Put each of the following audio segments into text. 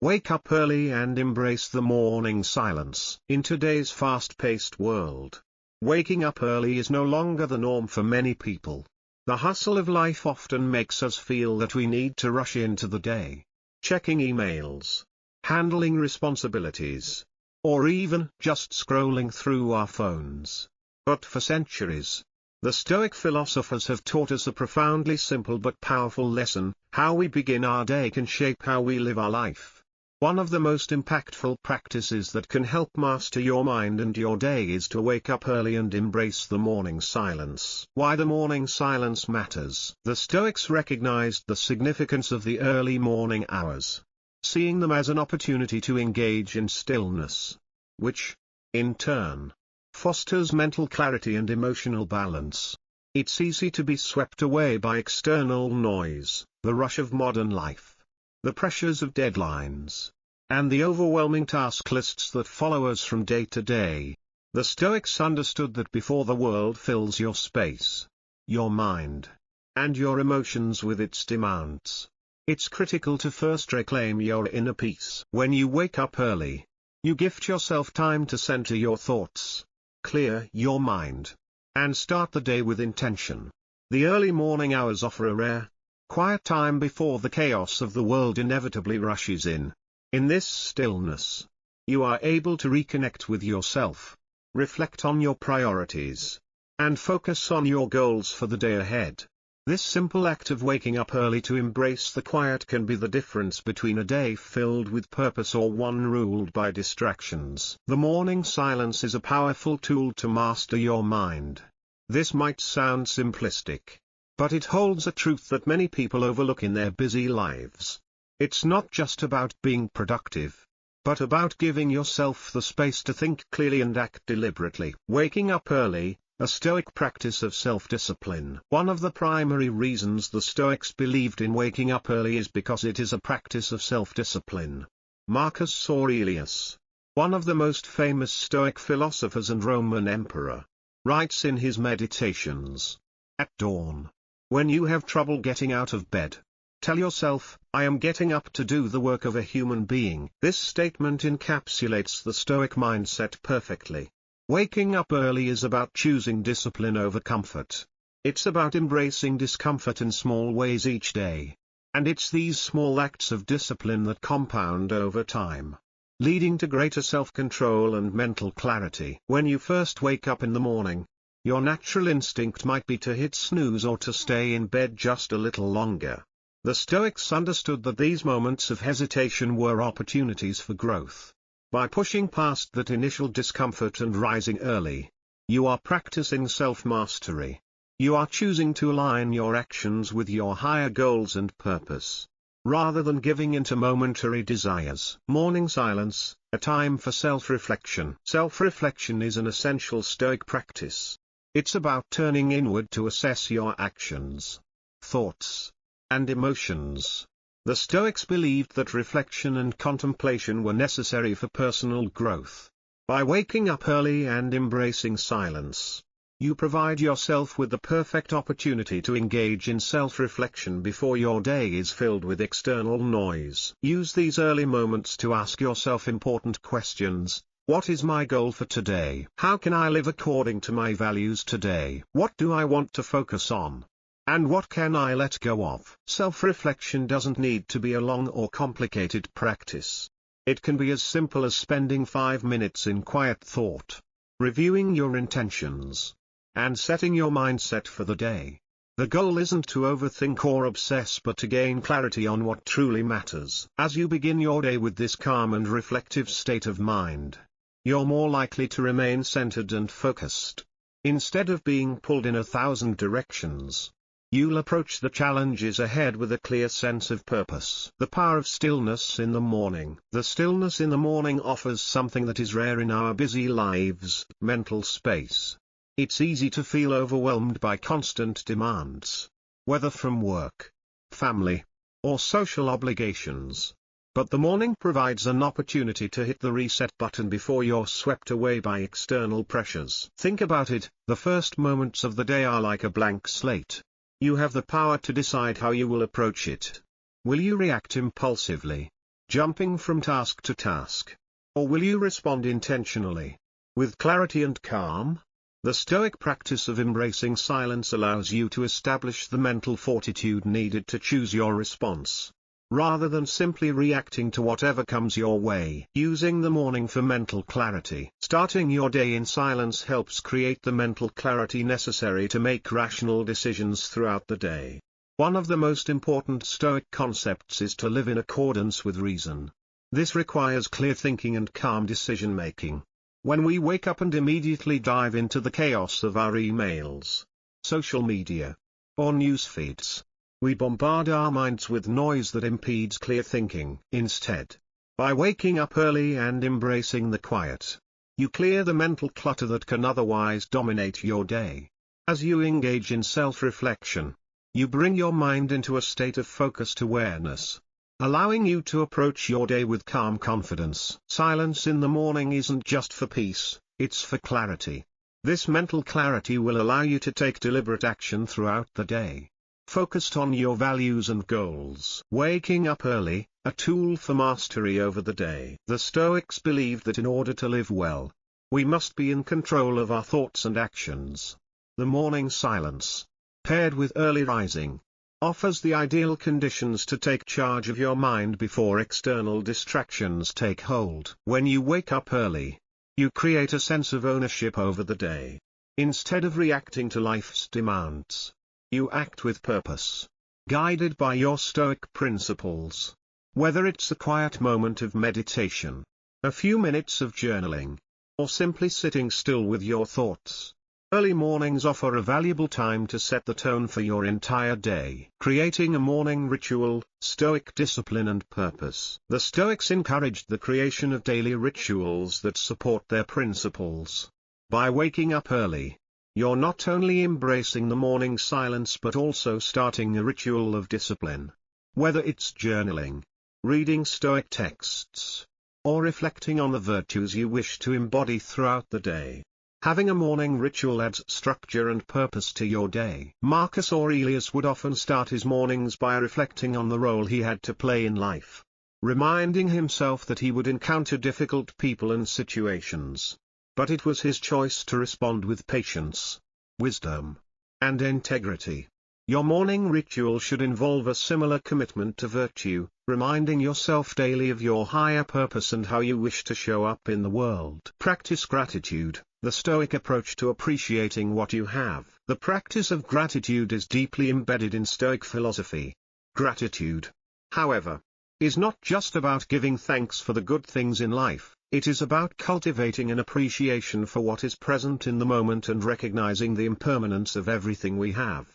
Wake up early and embrace the morning silence. In today's fast-paced world, waking up early is no longer the norm for many people. The hustle of life often makes us feel that we need to rush into the day, checking emails, handling responsibilities, or even just scrolling through our phones. But for centuries, the Stoic philosophers have taught us a profoundly simple but powerful lesson: how we begin our day can shape how we live our life. One of the most impactful practices that can help master your mind and your day is to wake up early and embrace the morning silence. Why the morning silence matters. The Stoics recognized the significance of the early morning hours, seeing them as an opportunity to engage in stillness, which, in turn, fosters mental clarity and emotional balance. It's easy to be swept away by external noise, the rush of modern life, the pressures of deadlines, and the overwhelming task lists that follow us from day to day. The Stoics understood that before the world fills your space, your mind, and your emotions with its demands, it's critical to first reclaim your inner peace. When you wake up early, you gift yourself time to center your thoughts, clear your mind, and start the day with intention. The early morning hours offer a rare, quiet time before the chaos of the world inevitably rushes in. In this stillness, you are able to reconnect with yourself, reflect on your priorities, and focus on your goals for the day ahead. This simple act of waking up early to embrace the quiet can be the difference between a day filled with purpose or one ruled by distractions. The morning silence is a powerful tool to master your mind. This might sound simplistic, but it holds a truth that many people overlook in their busy lives. It's not just about being productive, but about giving yourself the space to think clearly and act deliberately. Waking up early, a Stoic practice of self-discipline. One of the primary reasons the Stoics believed in waking up early is because it is a practice of self-discipline. Marcus Aurelius, one of the most famous Stoic philosophers and Roman emperor, writes in his Meditations, "At dawn, when you have trouble getting out of bed, tell yourself, I am getting up to do the work of a human being." This statement encapsulates the Stoic mindset perfectly. Waking up early is about choosing discipline over comfort. It's about embracing discomfort in small ways each day. And it's these small acts of discipline that compound over time, leading to greater self-control and mental clarity. When you first wake up in the morning, your natural instinct might be to hit snooze or to stay in bed just a little longer. The Stoics understood that these moments of hesitation were opportunities for growth. By pushing past that initial discomfort and rising early, you are practicing self-mastery. You are choosing to align your actions with your higher goals and purpose, rather than giving into momentary desires. Morning silence, a time for self-reflection. Self-reflection is an essential Stoic practice. It's about turning inward to assess your actions, thoughts, and emotions. The Stoics believed that reflection and contemplation were necessary for personal growth. By waking up early and embracing silence, you provide yourself with the perfect opportunity to engage in self-reflection before your day is filled with external noise. Use these early moments to ask yourself important questions. What is my goal for today? How can I live according to my values today? What do I want to focus on? And what can I let go of? Self-reflection doesn't need to be a long or complicated practice. It can be as simple as spending 5 minutes in quiet thought, reviewing your intentions, and setting your mindset for the day. The goal isn't to overthink or obsess but to gain clarity on what truly matters. As you begin your day with this calm and reflective state of mind, you're more likely to remain centered and focused. Instead of being pulled in 1,000 directions, you'll approach the challenges ahead with a clear sense of purpose. The power of stillness in the morning. The stillness in the morning offers something that is rare in our busy lives: mental space. It's easy to feel overwhelmed by constant demands, whether from work, family, or social obligations. But the morning provides an opportunity to hit the reset button before you're swept away by external pressures. Think about it, the first moments of the day are like a blank slate. You have the power to decide how you will approach it. Will you react impulsively, jumping from task to task? Or will you respond intentionally, with clarity and calm? The Stoic practice of embracing silence allows you to establish the mental fortitude needed to choose your response, rather than simply reacting to whatever comes your way. Using the morning for mental clarity. Starting your day in silence helps create the mental clarity necessary to make rational decisions throughout the day. One of the most important Stoic concepts is to live in accordance with reason. This requires clear thinking and calm decision-making. When we wake up and immediately dive into the chaos of our emails, social media, or news feeds, we bombard our minds with noise that impedes clear thinking. Instead, by waking up early and embracing the quiet, you clear the mental clutter that can otherwise dominate your day. As you engage in self-reflection, you bring your mind into a state of focused awareness, allowing you to approach your day with calm confidence. Silence in the morning isn't just for peace, it's for clarity. This mental clarity will allow you to take deliberate action throughout the day, focused on your values and goals. Waking up early, a tool for mastery over the day. The Stoics believed that in order to live well, we must be in control of our thoughts and actions. The morning silence, paired with early rising, offers the ideal conditions to take charge of your mind before external distractions take hold. When you wake up early, you create a sense of ownership over the day. Instead of reacting to life's demands, you act with purpose, guided by your Stoic principles. Whether it's a quiet moment of meditation, a few minutes of journaling, or simply sitting still with your thoughts, early mornings offer a valuable time to set the tone for your entire day. Creating a morning ritual, Stoic discipline and purpose. The Stoics encouraged the creation of daily rituals that support their principles. By waking up early, you're not only embracing the morning silence but also starting a ritual of discipline. Whether it's journaling, reading Stoic texts, or reflecting on the virtues you wish to embody throughout the day, having a morning ritual adds structure and purpose to your day. Marcus Aurelius would often start his mornings by reflecting on the role he had to play in life, reminding himself that he would encounter difficult people and situations, but it was his choice to respond with patience, wisdom, and integrity. Your morning ritual should involve a similar commitment to virtue, reminding yourself daily of your higher purpose and how you wish to show up in the world. Practice gratitude. The Stoic approach to appreciating what you have. The practice of gratitude is deeply embedded in Stoic philosophy. Gratitude, however, is not just about giving thanks for the good things in life, it is about cultivating an appreciation for what is present in the moment and recognizing the impermanence of everything we have.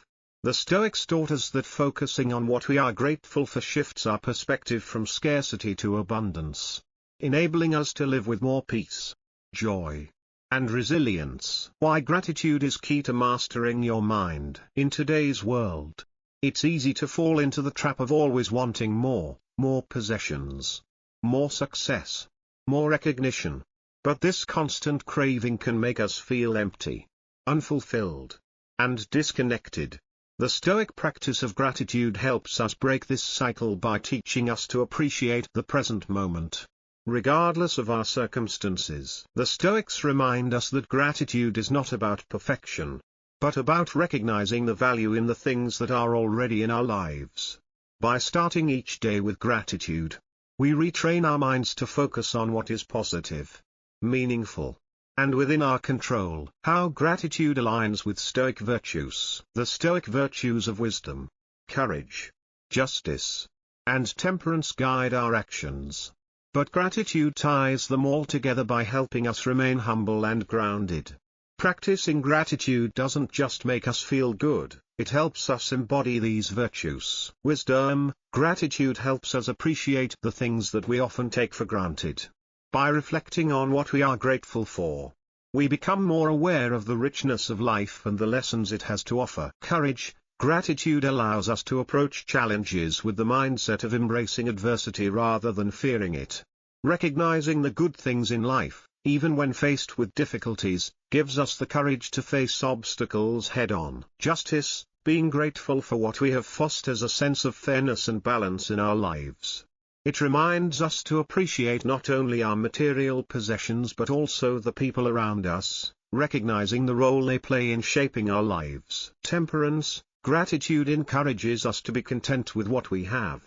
The Stoics taught us that focusing on what we are grateful for shifts our perspective from scarcity to abundance, enabling us to live with more peace, joy, and resilience. Why gratitude is key to mastering your mind. In today's world, it's easy to fall into the trap of always wanting more possessions, more success, more recognition. But this constant craving can make us feel empty, unfulfilled, and disconnected. The Stoic practice of gratitude helps us break this cycle by teaching us to appreciate the present moment, regardless of our circumstances. The Stoics remind us that gratitude is not about perfection, but about recognizing the value in the things that are already in our lives. By starting each day with gratitude, we retrain our minds to focus on what is positive, meaningful, and within our control. How gratitude aligns with Stoic virtues. The Stoic virtues of wisdom, courage, justice, and temperance guide our actions. But gratitude ties them all together by helping us remain humble and grounded. Practicing gratitude doesn't just make us feel good, it helps us embody these virtues. Wisdom, gratitude helps us appreciate the things that we often take for granted. By reflecting on what we are grateful for, we become more aware of the richness of life and the lessons it has to offer. Courage, gratitude allows us to approach challenges with the mindset of embracing adversity rather than fearing it. Recognizing the good things in life, even when faced with difficulties, gives us the courage to face obstacles head-on. Justice, being grateful for what we have fosters a sense of fairness and balance in our lives. It reminds us to appreciate not only our material possessions but also the people around us, recognizing the role they play in shaping our lives. Temperance, gratitude encourages us to be content with what we have,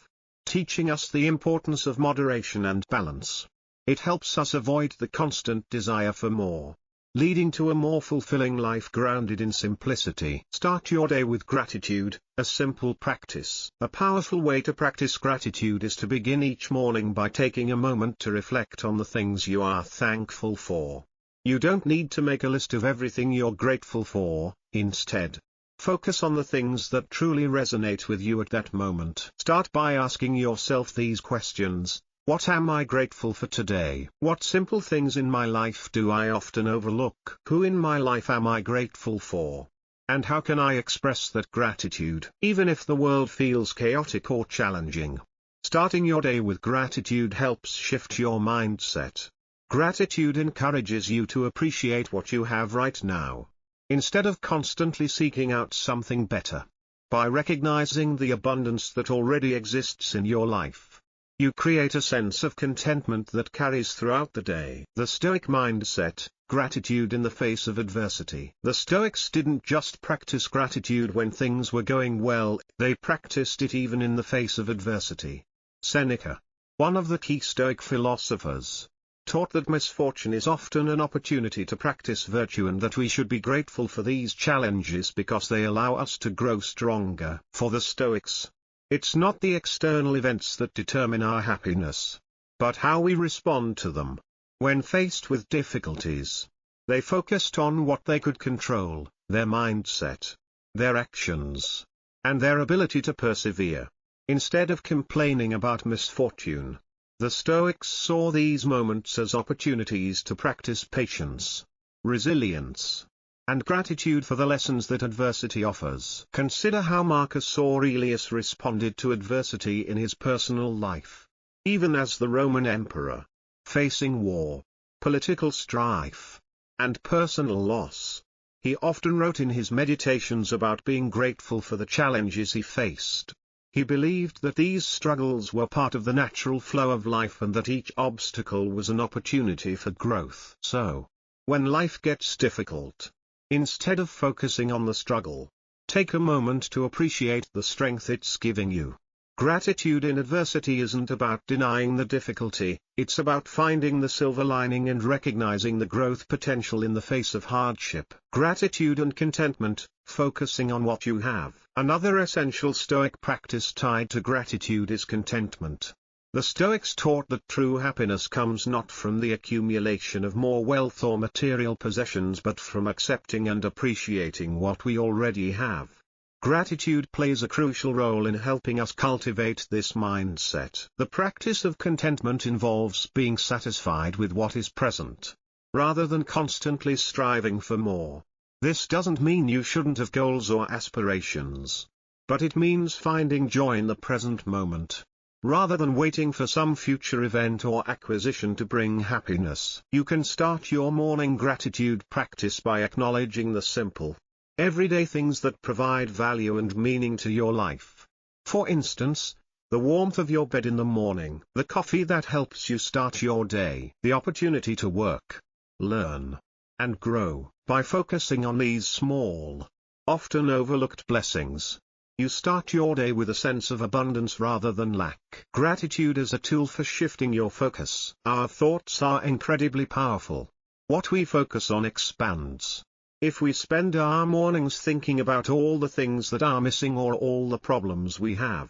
teaching us the importance of moderation and balance. It helps us avoid the constant desire for more, leading to a more fulfilling life grounded in simplicity. Start your day with gratitude, a simple practice. A powerful way to practice gratitude is to begin each morning by taking a moment to reflect on the things you are thankful for. You don't need to make a list of everything you're grateful for. Instead, focus on the things that truly resonate with you at that moment. Start by asking yourself these questions. What am I grateful for today? What simple things in my life do I often overlook? Who in my life am I grateful for? And how can I express that gratitude? Even if the world feels chaotic or challenging, starting your day with gratitude helps shift your mindset. Gratitude encourages you to appreciate what you have right now, instead of constantly seeking out something better. By recognizing the abundance that already exists in your life, you create a sense of contentment that carries throughout the day. The Stoic mindset, gratitude in the face of adversity. The Stoics didn't just practice gratitude when things were going well, they practiced it even in the face of adversity. Seneca, one of the key Stoic philosophers, taught that misfortune is often an opportunity to practice virtue and that we should be grateful for these challenges because they allow us to grow stronger. For the Stoics, it's not the external events that determine our happiness, but how we respond to them. When faced with difficulties, they focused on what they could control, their mindset, their actions, and their ability to persevere. Instead of complaining about misfortune, the Stoics saw these moments as opportunities to practice patience, resilience, and gratitude for the lessons that adversity offers. Consider how Marcus Aurelius responded to adversity in his personal life. Even as the Roman emperor, facing war, political strife, and personal loss, he often wrote in his meditations about being grateful for the challenges he faced. He believed that these struggles were part of the natural flow of life and that each obstacle was an opportunity for growth. So, when life gets difficult, instead of focusing on the struggle, take a moment to appreciate the strength it's giving you. Gratitude in adversity isn't about denying the difficulty, it's about finding the silver lining and recognizing the growth potential in the face of hardship. Gratitude and contentment, focusing on what you have. Another essential Stoic practice tied to gratitude is contentment. The Stoics taught that true happiness comes not from the accumulation of more wealth or material possessions but from accepting and appreciating what we already have. Gratitude plays a crucial role in helping us cultivate this mindset. The practice of contentment involves being satisfied with what is present, rather than constantly striving for more. This doesn't mean you shouldn't have goals or aspirations, but it means finding joy in the present moment, rather than waiting for some future event or acquisition to bring happiness. You can start your morning gratitude practice by acknowledging the simple, everyday things that provide value and meaning to your life. For instance, the warmth of your bed in the morning, the coffee that helps you start your day, the opportunity to work, learn, and grow. By focusing on these small, often overlooked blessings, you start your day with a sense of abundance rather than lack. Gratitude is a tool for shifting your focus. Our thoughts are incredibly powerful. What we focus on expands. If we spend our mornings thinking about all the things that are missing or all the problems we have,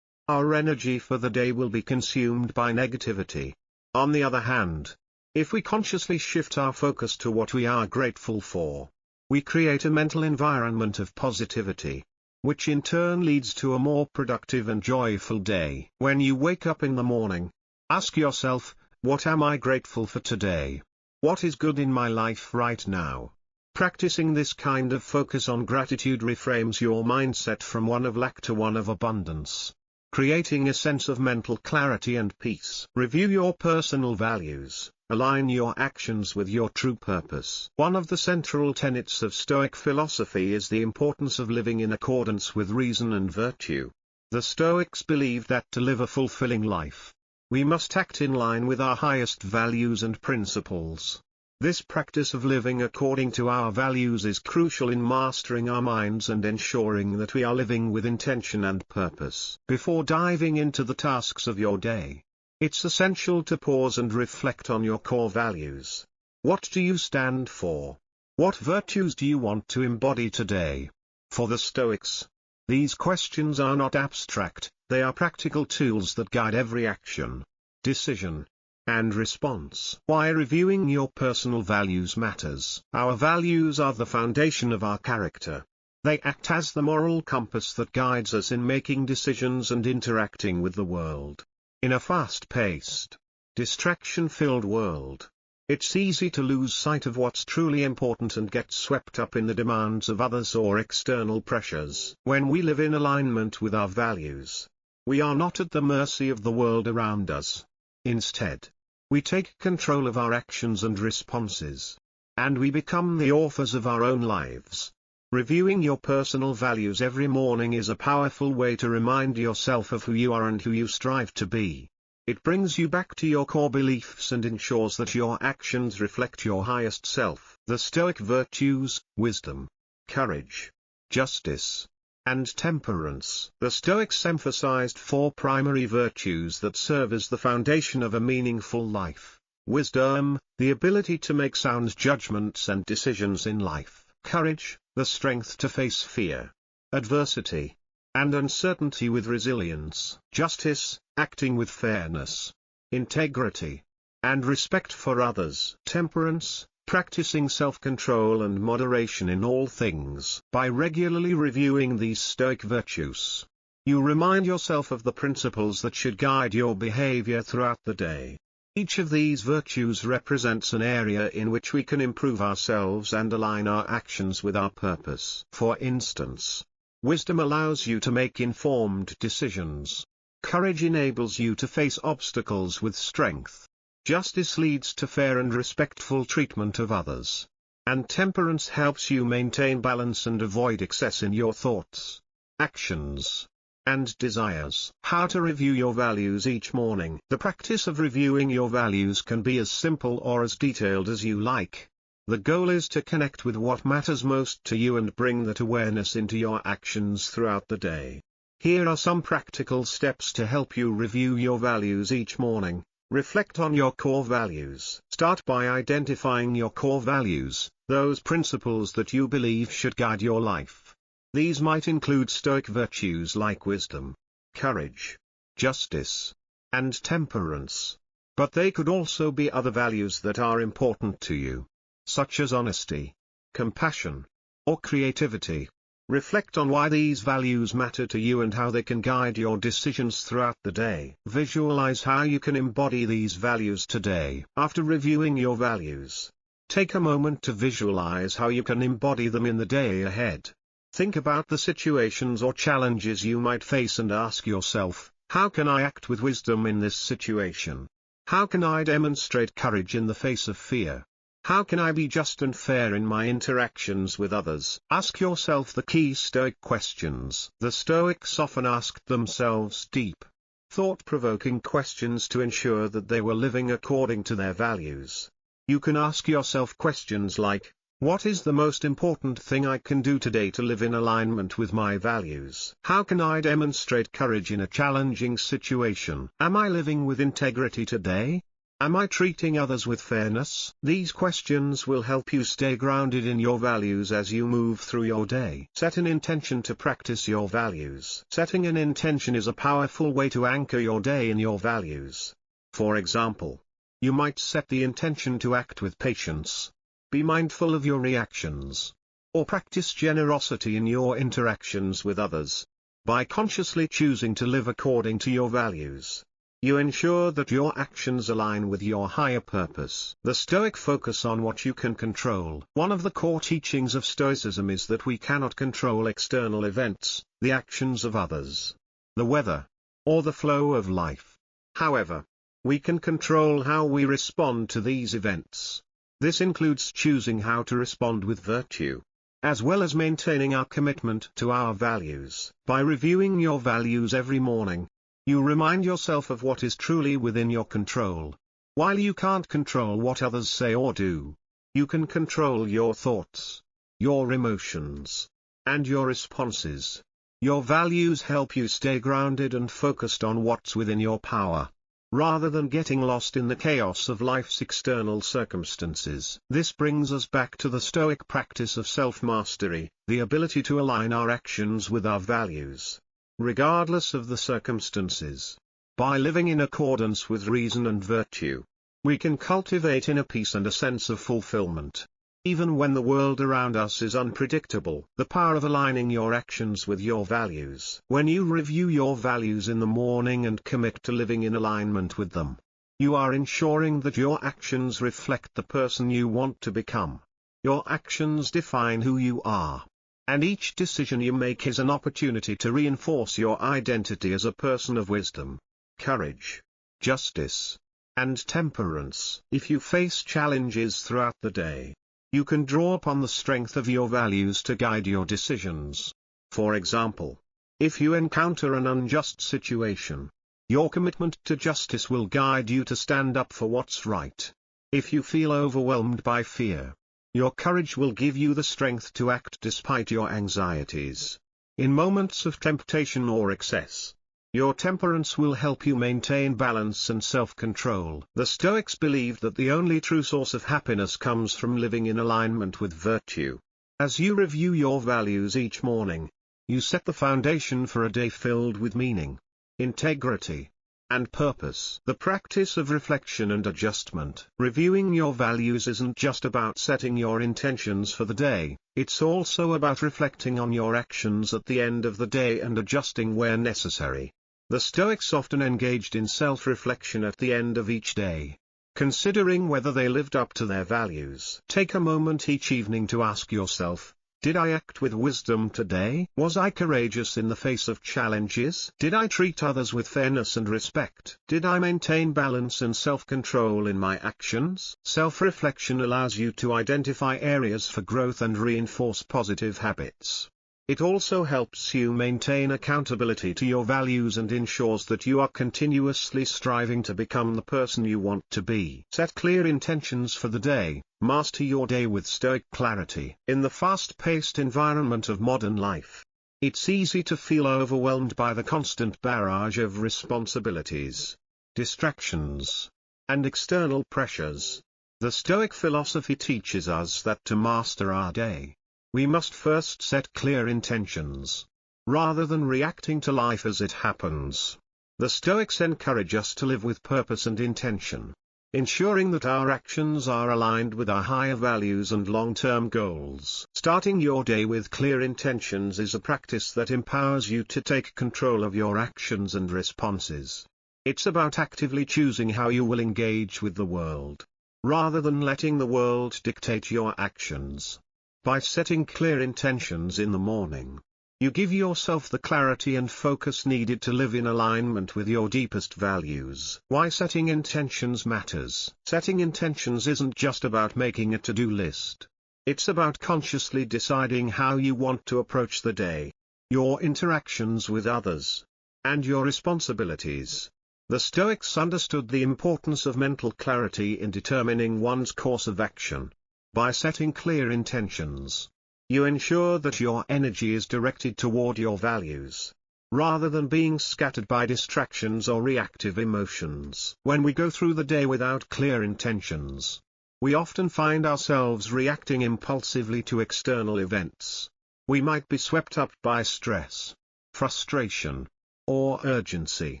our energy for the day will be consumed by negativity. On the other hand, if we consciously shift our focus to what we are grateful for, we create a mental environment of positivity, which in turn leads to a more productive and joyful day. When you wake up in the morning, ask yourself, what am I grateful for today? What is good in my life right now? Practicing this kind of focus on gratitude reframes your mindset from one of lack to one of abundance, creating a sense of mental clarity and peace. Review your personal values. Align your actions with your true purpose. One of the central tenets of Stoic philosophy is the importance of living in accordance with reason and virtue. The Stoics believed that to live a fulfilling life, We must act in line with our highest values and principles. This practice of living according to our values is crucial in mastering our minds and ensuring that we are living with intention and purpose. Before diving into the tasks of your day, it's essential to pause and reflect on your core values. What do you stand for? What virtues do you want to embody today? For the Stoics, these questions are not abstract, they are practical tools that guide every action, decision, and response. Why reviewing your personal values matters. Our values are the foundation of our character. They act as the moral compass that guides us in making decisions and interacting with the world. In a fast-paced, distraction-filled world, it's easy to lose sight of what's truly important and get swept up in the demands of others or external pressures. When we live in alignment with our values, we are not at the mercy of the world around us. Instead, we take control of our actions and responses, and we become the authors of our own lives. Reviewing your personal values every morning is a powerful way to remind yourself of who you are and who you strive to be. It brings you back to your core beliefs and ensures that your actions reflect your highest self. The Stoic virtues: wisdom, courage, justice, and temperance. The Stoics emphasized four primary virtues that serve as the foundation of a meaningful life. Wisdom, the ability to make sound judgments and decisions in life. Courage, the strength to face fear, adversity, and uncertainty with resilience. Justice, acting with fairness, integrity, and respect for others. Temperance, practicing self-control and moderation in all things. By regularly reviewing these Stoic virtues, you remind yourself of the principles that should guide your behavior throughout the day. Each of these virtues represents an area in which we can improve ourselves and align our actions with our purpose. For instance, wisdom allows you to make informed decisions. Courage enables you to face obstacles with strength. Justice leads to fair and respectful treatment of others. And temperance helps you maintain balance and avoid excess in your thoughts, actions, and desires. How to review your values each morning. The practice of reviewing your values can be as simple or as detailed as you like. The goal is to connect with what matters most to you and bring that awareness into your actions throughout the day. Here are some practical steps to help you review your values each morning. Reflect on your core values. Start by identifying your core values, those principles that you believe should guide your life. These might include Stoic virtues like wisdom, courage, justice, and temperance. But they could also be other values that are important to you, such as honesty, compassion, or creativity. Reflect on why these values matter to you and how they can guide your decisions throughout the day. Visualize how you can embody these values today. After reviewing your values, take a moment to visualize how you can embody them in the day ahead. Think about the situations or challenges you might face and ask yourself, how can I act with wisdom in this situation? How can I demonstrate courage in the face of fear? How can I be just and fair in my interactions with others? Ask yourself the key Stoic questions. The Stoics often asked themselves deep, thought-provoking questions to ensure that they were living according to their values. You can ask yourself questions like, what is the most important thing I can do today to live in alignment with my values? How can I demonstrate courage in a challenging situation? Am I living with integrity today? Am I treating others with fairness? These questions will help you stay grounded in your values as you move through your day. Set an intention to practice your values. Setting an intention is a powerful way to anchor your day in your values. For example, you might set the intention to act with patience, be mindful of your reactions, or practice generosity in your interactions with others. By consciously choosing to live according to your values, you ensure that your actions align with your higher purpose. The Stoic focus on what you can control. One of the core teachings of Stoicism is that we cannot control external events, the actions of others, the weather, or the flow of life. However, we can control how we respond to these events. This includes choosing how to respond with virtue, as well as maintaining our commitment to our values. By reviewing your values every morning, You remind yourself of what is truly within your control. While you can't control what others say or do, you can control your thoughts, your emotions, and your responses. Your values help you stay grounded and focused on what's within your power, rather than getting lost in the chaos of life's external circumstances. This brings us back to the Stoic practice of self-mastery, the ability to align our actions with our values, regardless of the circumstances. By living in accordance with reason and virtue, we can cultivate inner peace and a sense of fulfillment. Even when the world around us is unpredictable, the power of aligning your actions with your values. When you review your values in the morning and commit to living in alignment with them, you are ensuring that your actions reflect the person you want to become. Your actions define who you are, and each decision you make is an opportunity to reinforce your identity as a person of wisdom, courage, justice, and temperance. If you face challenges throughout the day, you can draw upon the strength of your values to guide your decisions. For example, if you encounter an unjust situation, your commitment to justice will guide you to stand up for what's right. If you feel overwhelmed by fear, your courage will give you the strength to act despite your anxieties. In moments of temptation or excess, your temperance will help you maintain balance and self-control. The Stoics believed that the only true source of happiness comes from living in alignment with virtue. As you review your values each morning, you set the foundation for a day filled with meaning, integrity, and purpose. The practice of reflection and adjustment. Reviewing your values isn't just about setting your intentions for the day, it's also about reflecting on your actions at the end of the day and adjusting where necessary. The Stoics often engaged in self-reflection at the end of each day, considering whether they lived up to their values. Take a moment each evening to ask yourself, did I act with wisdom today? Was I courageous in the face of challenges? Did I treat others with fairness and respect? Did I maintain balance and self-control in my actions? Self-reflection allows you to identify areas for growth and reinforce positive habits. It also helps you maintain accountability to your values and ensures that you are continuously striving to become the person you want to be. Set clear intentions for the day. Master your day with Stoic clarity. In the fast-paced environment of modern life, it's easy to feel overwhelmed by the constant barrage of responsibilities, distractions, and external pressures. The Stoic philosophy teaches us that to master our day, we must first set clear intentions, rather than reacting to life as it happens. The Stoics encourage us to live with purpose and intention, ensuring that our actions are aligned with our higher values and long-term goals. Starting your day with clear intentions is a practice that empowers you to take control of your actions and responses. It's about actively choosing how you will engage with the world, rather than letting the world dictate your actions. By setting clear intentions in the morning, you give yourself the clarity and focus needed to live in alignment with your deepest values. Why setting intentions matters. Setting intentions isn't just about making a to-do list. It's about consciously deciding how you want to approach the day, your interactions with others, and your responsibilities. The Stoics understood the importance of mental clarity in determining one's course of action. By setting clear intentions, you ensure that your energy is directed toward your values, rather than being scattered by distractions or reactive emotions. When we go through the day without clear intentions, we often find ourselves reacting impulsively to external events. We might be swept up by stress, frustration, or urgency,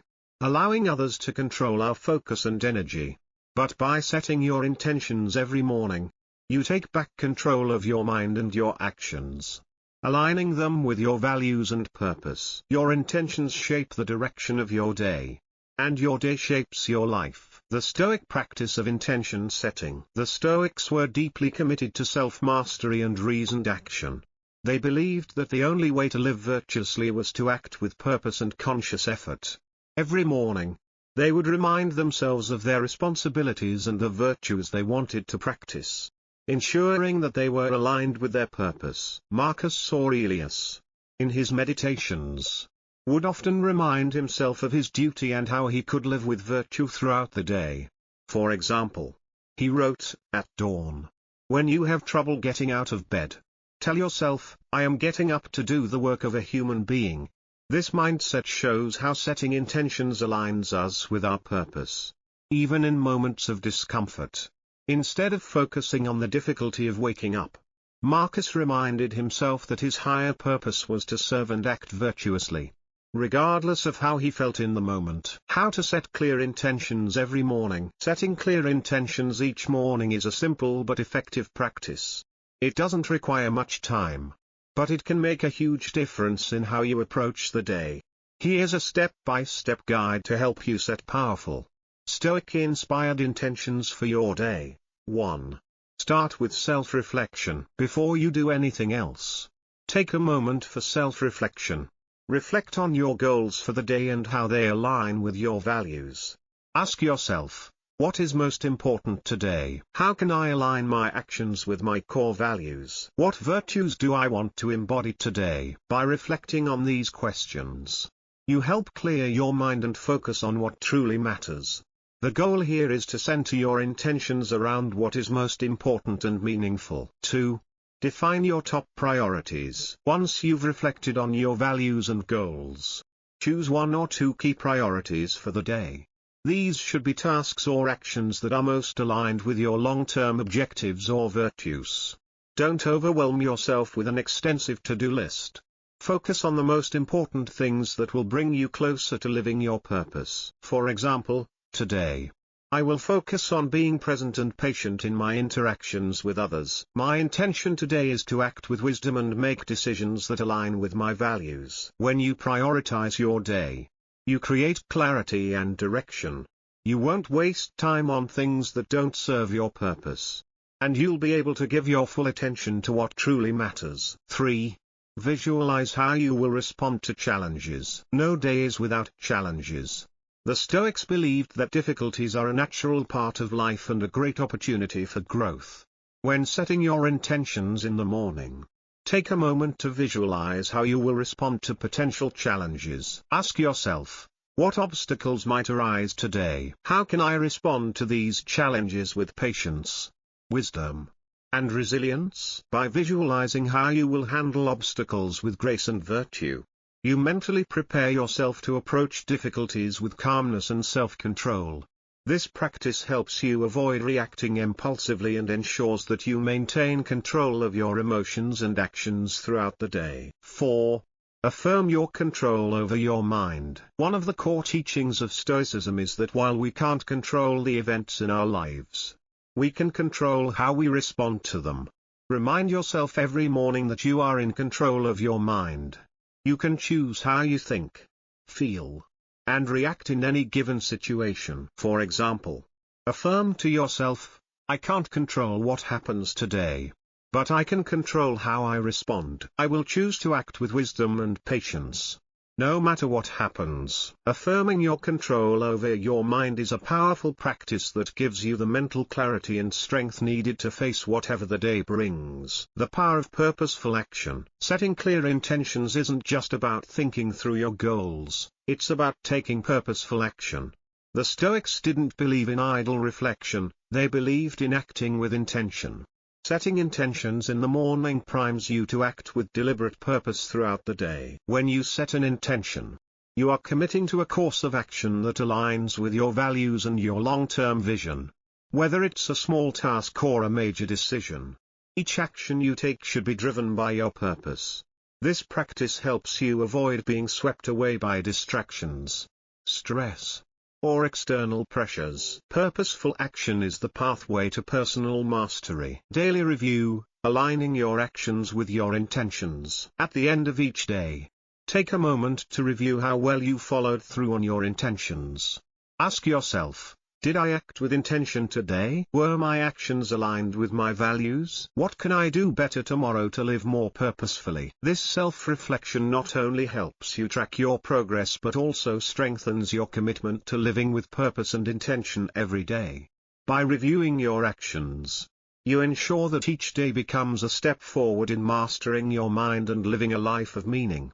allowing others to control our focus and energy. But by setting your intentions every morning, you take back control of your mind and your actions, aligning them with your values and purpose. Your intentions shape the direction of your day, and your day shapes your life. The Stoic practice of intention setting. The Stoics were deeply committed to self-mastery and reasoned action. They believed that the only way to live virtuously was to act with purpose and conscious effort. Every morning, they would remind themselves of their responsibilities and the virtues they wanted to practice, ensuring that they were aligned with their purpose. Marcus Aurelius, in his Meditations, would often remind himself of his duty and how he could live with virtue throughout the day. For example, he wrote, "At dawn, when you have trouble getting out of bed, tell yourself, I am getting up to do the work of a human being." This mindset shows how setting intentions aligns us with our purpose, even in moments of discomfort. Instead of focusing on the difficulty of waking up, Marcus reminded himself that his higher purpose was to serve and act virtuously, regardless of how he felt in the moment. How to set clear intentions every morning. Setting clear intentions each morning is a simple but effective practice. It doesn't require much time, but it can make a huge difference in how you approach the day. Here's a step-by-step guide to help you set powerful, Stoic-inspired intentions for your day. 1. Start with self-reflection. Before you do anything else, take a moment for self-reflection. Reflect on your goals for the day and how they align with your values. Ask yourself, what is most important today? How can I align my actions with my core values? What virtues do I want to embody today? By reflecting on these questions, you help clear your mind and focus on what truly matters. The goal here is to center your intentions around what is most important and meaningful. 2. Define your top priorities. Once you've reflected on your values and goals, choose 1 or 2 key priorities for the day. These should be tasks or actions that are most aligned with your long-term objectives or virtues. Don't overwhelm yourself with an extensive to-do list. Focus on the most important things that will bring you closer to living your purpose. For example, today, I will focus on being present and patient in my interactions with others. My intention today is to act with wisdom and make decisions that align with my values. When you prioritize your day, you create clarity and direction. You won't waste time on things that don't serve your purpose, and you'll be able to give your full attention to what truly matters. 3. Visualize how you will respond to challenges. No day is without challenges. The Stoics believed that difficulties are a natural part of life and a great opportunity for growth. When setting your intentions in the morning, take a moment to visualize how you will respond to potential challenges. Ask yourself, what obstacles might arise today? How can I respond to these challenges with patience, wisdom, and resilience? By visualizing how you will handle obstacles with grace and virtue, you mentally prepare yourself to approach difficulties with calmness and self-control. This practice helps you avoid reacting impulsively and ensures that you maintain control of your emotions and actions throughout the day. 4. Affirm your control over your mind. One of the core teachings of Stoicism is that while we can't control the events in our lives, we can control how we respond to them. Remind yourself every morning that you are in control of your mind. You can choose how you think, feel, and react in any given situation. For example, affirm to yourself, I can't control what happens today, but I can control how I respond. I will choose to act with wisdom and patience, no matter what happens. Affirming your control over your mind is a powerful practice that gives you the mental clarity and strength needed to face whatever the day brings. The power of purposeful action. Setting clear intentions isn't just about thinking through your goals, it's about taking purposeful action. The Stoics didn't believe in idle reflection, they believed in acting with intention. Setting intentions in the morning primes you to act with deliberate purpose throughout the day. When you set an intention, you are committing to a course of action that aligns with your values and your long-term vision. Whether it's a small task or a major decision, each action you take should be driven by your purpose. This practice helps you avoid being swept away by distractions, stress, or external pressures. Purposeful action is the pathway to personal mastery. Daily review, aligning your actions with your intentions. At the end of each day, take a moment to review how well you followed through on your intentions. Ask yourself, did I act with intention today? Were my actions aligned with my values? What can I do better tomorrow to live more purposefully? This self-reflection not only helps you track your progress but also strengthens your commitment to living with purpose and intention every day. By reviewing your actions, you ensure that each day becomes a step forward in mastering your mind and living a life of meaning.